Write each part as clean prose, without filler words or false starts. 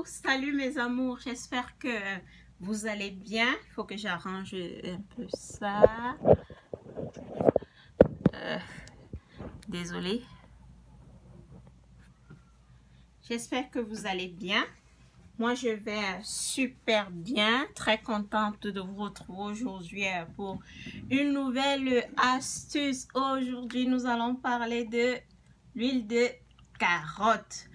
salut mes amours, j'espère que vous allez bien. Il faut que j'arrange un peu ça. Désolée. J'espère que vous allez bien. Moi, je vais super bien. Très contente de vous retrouver aujourd'hui pour une nouvelle astuce. Aujourd'hui, nous allons parler de l'huile de carotte.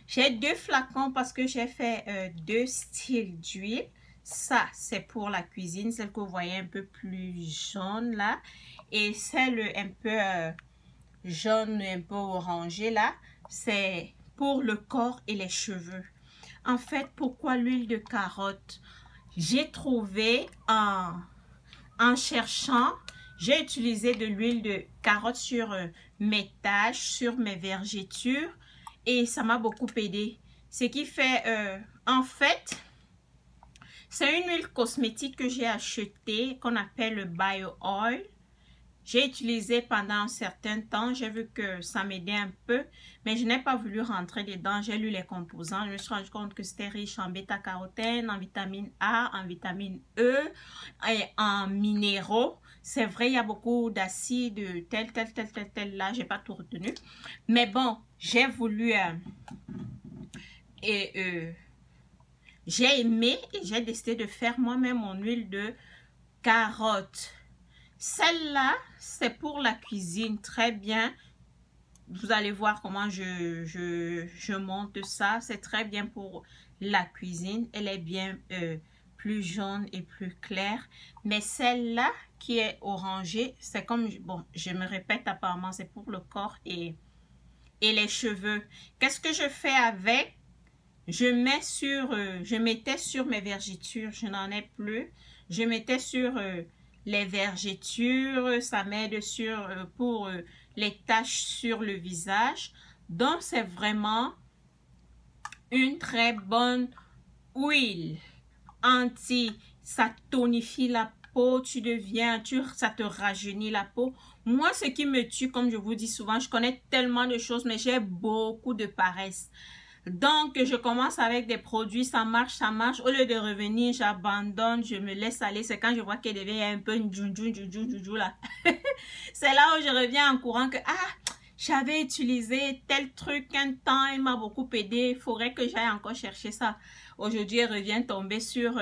J'ai deux flacons parce que j'ai fait deux styles d'huile. Ça, c'est pour la cuisine, celle que vous voyez un peu plus jaune là. Et celle un peu jaune, un peu orangé là, c'est pour le corps et les cheveux. En fait, pourquoi l'huile de carotte? J'ai trouvé en cherchant, j'ai utilisé de l'huile de carotte sur mes taches, sur mes vergetures et ça m'a beaucoup aidé. Ce qui fait, en fait, c'est une huile cosmétique que j'ai achetée qu'on appelle le Bio Oil. J'ai utilisé pendant un certain temps, j'ai vu que ça m'aidait un peu, mais je n'ai pas voulu rentrer dedans. J'ai lu les composants, je me suis rendu compte que c'était riche en bêta-carotène, en vitamine A, en vitamine E et en minéraux. C'est vrai, il y a beaucoup d'acides, tel, là, j'ai pas tout retenu. Mais bon, j'ai voulu j'ai aimé et j'ai décidé de faire moi-même mon huile de carotte. Celle-là, c'est pour la cuisine, très bien. Vous allez voir comment je monte ça. C'est très bien pour la cuisine. Elle est bien plus jaune et plus claire. Mais celle-là qui est orangée, c'est comme, bon, je me répète apparemment, c'est pour le corps et les cheveux. Qu'est-ce que je fais avec? Je mettais sur mes vergetures, je n'en ai plus. Je mettais sur les vergetures, ça m'aide pour les taches sur le visage. Donc, c'est vraiment une très bonne huile ça tonifie la peau, ça te rajeunit la peau. Moi, ce qui me tue, comme je vous dis souvent, je connais tellement de choses, mais j'ai beaucoup de paresse. Donc, je commence avec des produits, ça marche. Au lieu de revenir, j'abandonne, je me laisse aller. C'est quand je vois qu'elle devient un peu une là. C'est là où je reviens en courant que, j'avais utilisé tel truc un temps, il m'a beaucoup aidé. Il faudrait que j'aille encore chercher ça. Aujourd'hui, je reviens tomber sur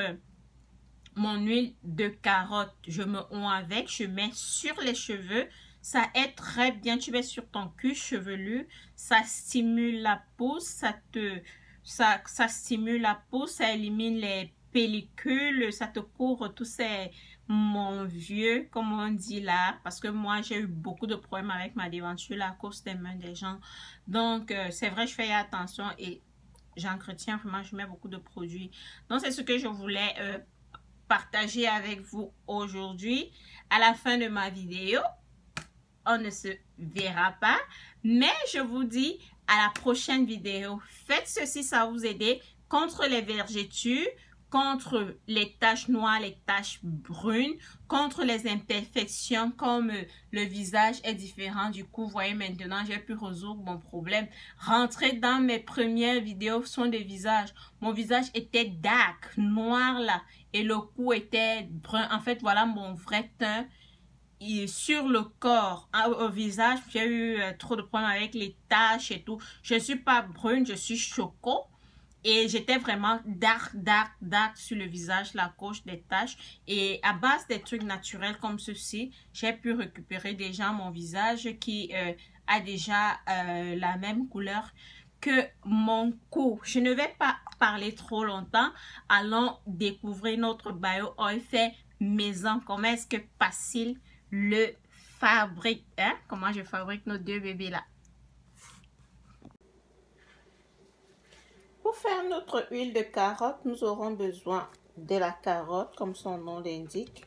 mon huile de carotte. Je me oins avec, je mets sur les cheveux. Ça aide très bien, tu mets sur ton cuir chevelu, ça stimule la peau, ça stimule la peau, ça élimine les pellicules, ça te couvre tous ces mon vieux, comme on dit là, parce que moi j'ai eu beaucoup de problèmes avec ma déventure à cause des mains des gens. Donc c'est vrai, je fais attention et j'entretiens vraiment, je mets beaucoup de produits. Donc c'est ce que je voulais partager avec vous aujourd'hui. À la fin de ma vidéo, on ne se verra pas, mais je vous dis à la prochaine vidéo. Faites ceci, ça va vous aider contre les vergetures, contre les taches noires, les taches brunes, contre les imperfections comme le visage est différent. Du coup, vous voyez maintenant, j'ai pu résoudre mon problème. Rentrez dans mes premières vidéos sont des visages. Mon visage était dark, noir là, et le cou était brun. En fait, voilà mon vrai teint. Et sur le corps, au visage, j'ai eu trop de problèmes avec les taches et tout. Je ne suis pas brune, je suis choco. Et j'étais vraiment dark sur le visage, la couche des taches. Et à base des trucs naturels comme ceci, j'ai pu récupérer déjà mon visage qui a déjà la même couleur que mon cou. Je ne vais pas parler trop longtemps. Allons découvrir notre Bio Oil fait maison. Comment est-ce que facile le fabrique, hein? Comment je fabrique nos deux bébés là. Pour faire notre huile de carotte, nous aurons besoin de la carotte comme son nom l'indique.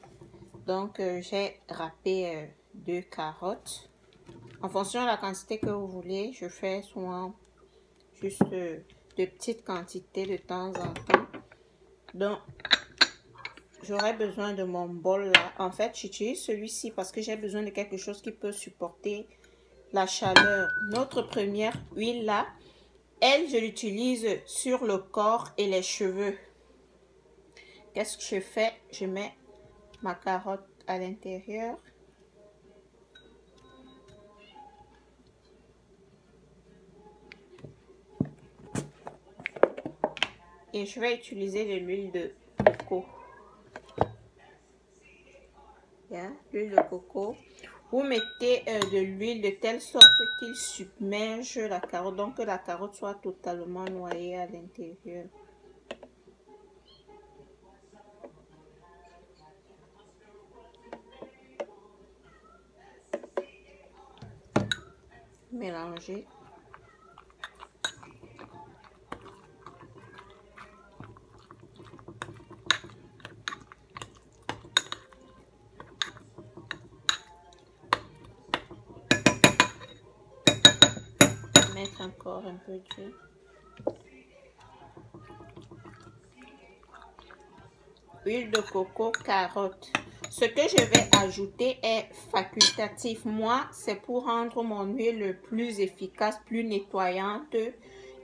Donc j'ai râpé deux carottes en fonction de la quantité que vous voulez. Je fais souvent juste de petites quantités de temps en temps. Donc j'aurai besoin de mon bol là. En fait, j'utilise celui-ci parce que j'ai besoin de quelque chose qui peut supporter la chaleur. Notre première huile là, Elle, je l'utilise sur le corps et les cheveux. Qu'est-ce que je fais? Je mets ma carotte à l'intérieur. Et je vais utiliser de l'huile de coco. L'huile de coco. Vous mettez de l'huile de telle sorte qu'il submerge la carotte. Donc que la carotte soit totalement noyée à l'intérieur. Mélanger. Mettre encore un peu d'huile. Huile de coco, carotte. Ce que je vais ajouter est facultatif. Moi, c'est pour rendre mon huile plus efficace, plus nettoyante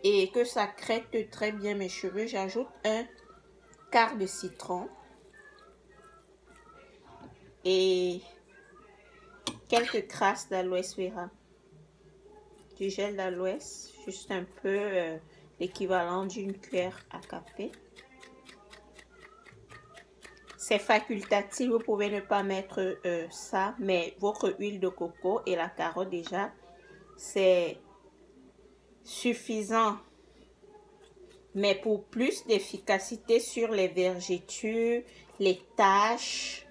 et que ça crête très bien mes cheveux. J'ajoute un quart de citron et quelques crasses d'aloès vera. Du gel d'aloès, juste un peu l'équivalent d'une cuillère à café. C'est facultatif, vous pouvez ne pas mettre ça, mais votre huile de coco et la carotte déjà, c'est suffisant. Mais pour plus d'efficacité sur les vergetures, les taches,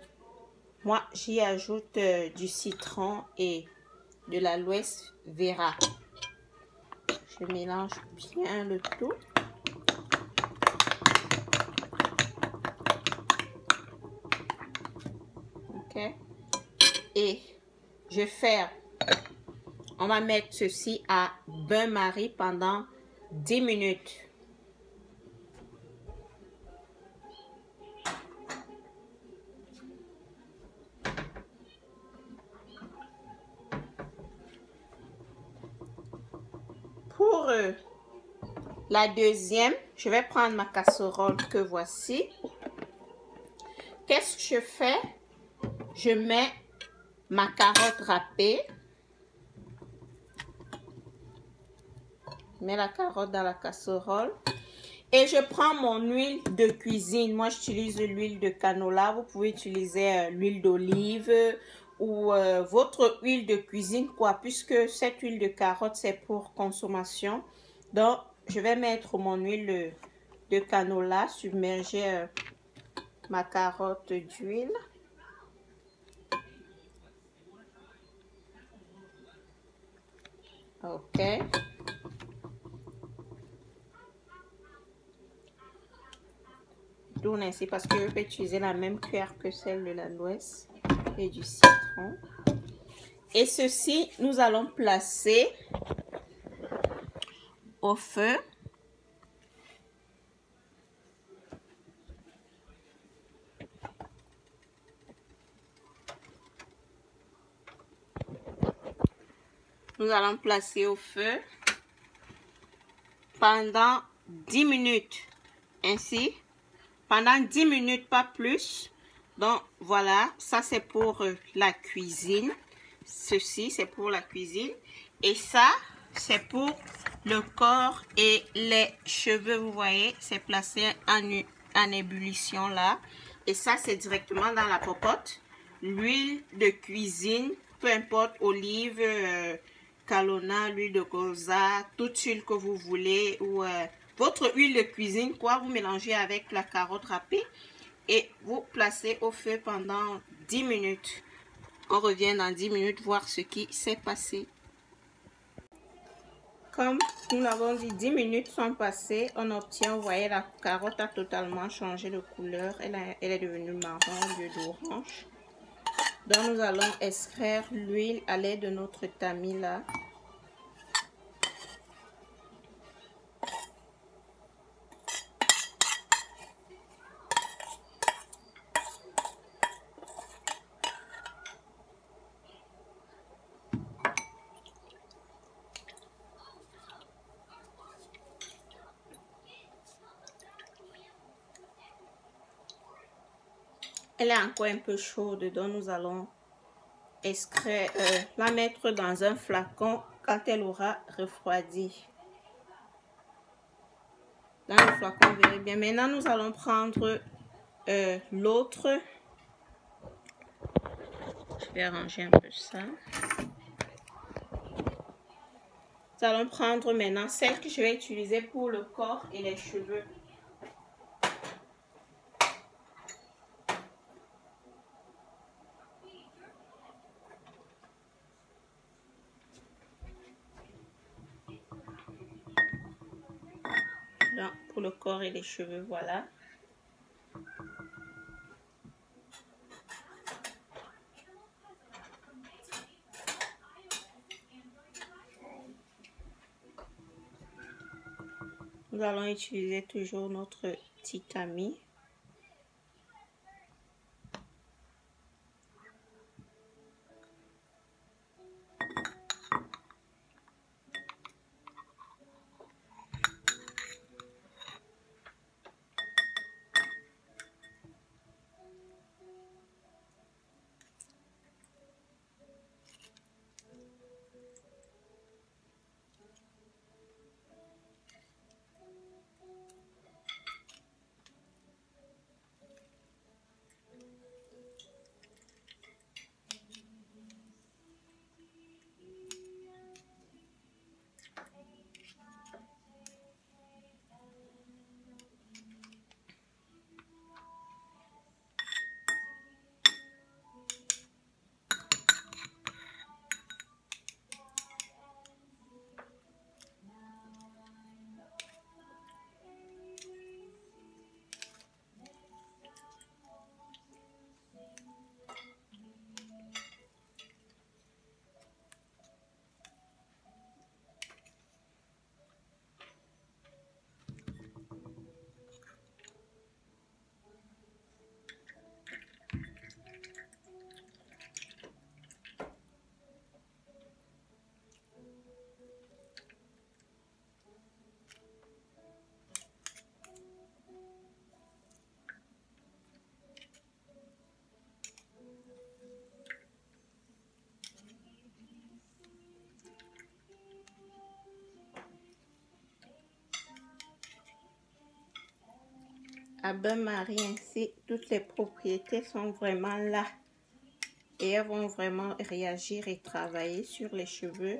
moi j'y ajoute du citron et de l'aloès vera. Je mélange bien le tout. Ok. Et je ferme. On va mettre ceci à bain-marie pendant 10 minutes. Pour la deuxième, je vais prendre ma casserole que voici. Qu'est-ce que je fais? Je mets ma carotte râpée. Je mets la carotte dans la casserole. Et je prends mon huile de cuisine. Moi, j'utilise l'huile de canola. Vous pouvez utiliser l'huile d'olive ou votre huile de cuisine, quoi. Puisque cette huile de carotte, c'est pour consommation. Donc, je vais mettre mon huile de canola, submerger ma carotte d'huile. Ok. Tourne ainsi parce que je peux utiliser la même cuillère que celle de l'aloès et du citron. Et ceci, nous allons placer au feu. Nous allons placer au feu pendant 10 minutes. Ainsi, pendant 10 minutes, pas plus. Donc, voilà, ça c'est pour la cuisine. Ceci, c'est pour la cuisine. Et ça, c'est pour le corps et les cheveux. Vous voyez, c'est placé en ébullition là. Et ça, c'est directement dans la popote. L'huile de cuisine, peu importe, olive, Kalona, l'huile de colza, toute huile que vous voulez. Ou votre huile de cuisine, quoi. Vous mélangez avec la carotte râpée. Et vous placez au feu pendant 10 minutes. On revient dans 10 minutes voir ce qui s'est passé. Comme nous l'avons dit, 10 minutes sont passées. On obtient, vous voyez, la carotte a totalement changé de couleur. Elle est devenue marron au lieu d'orange. Donc nous allons extraire l'huile à l'aide de notre tamis là. Elle est encore un peu chaude, donc nous allons la mettre dans un flacon quand elle aura refroidi. Dans le flacon, vous verrez bien. Maintenant, nous allons prendre l'autre. Je vais arranger un peu ça. Nous allons prendre maintenant celle que je vais utiliser pour le corps et les cheveux. Là, pour le corps et les cheveux, voilà. Nous allons utiliser toujours notre petit tamis. À bain-marie ainsi, toutes les propriétés sont vraiment là et elles vont vraiment réagir et travailler sur les cheveux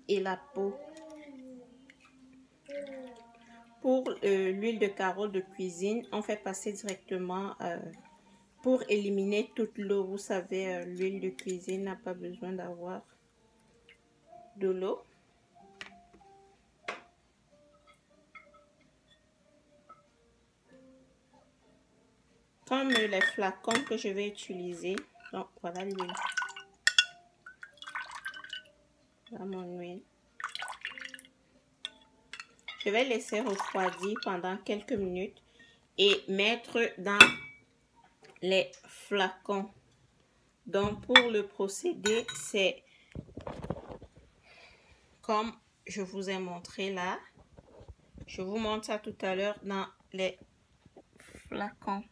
et la peau. Pour l'huile de carotte de cuisine, on fait passer directement pour éliminer toute l'eau. Vous savez, l'huile de cuisine n'a pas besoin d'avoir de l'eau. Comme les flacons que je vais utiliser. Donc voilà l'huile. Voilà mon huile. Je vais laisser refroidir pendant quelques minutes et mettre dans les flacons. Donc pour le procédé, c'est comme je vous ai montré là. Je vous montre ça tout à l'heure dans les flacons.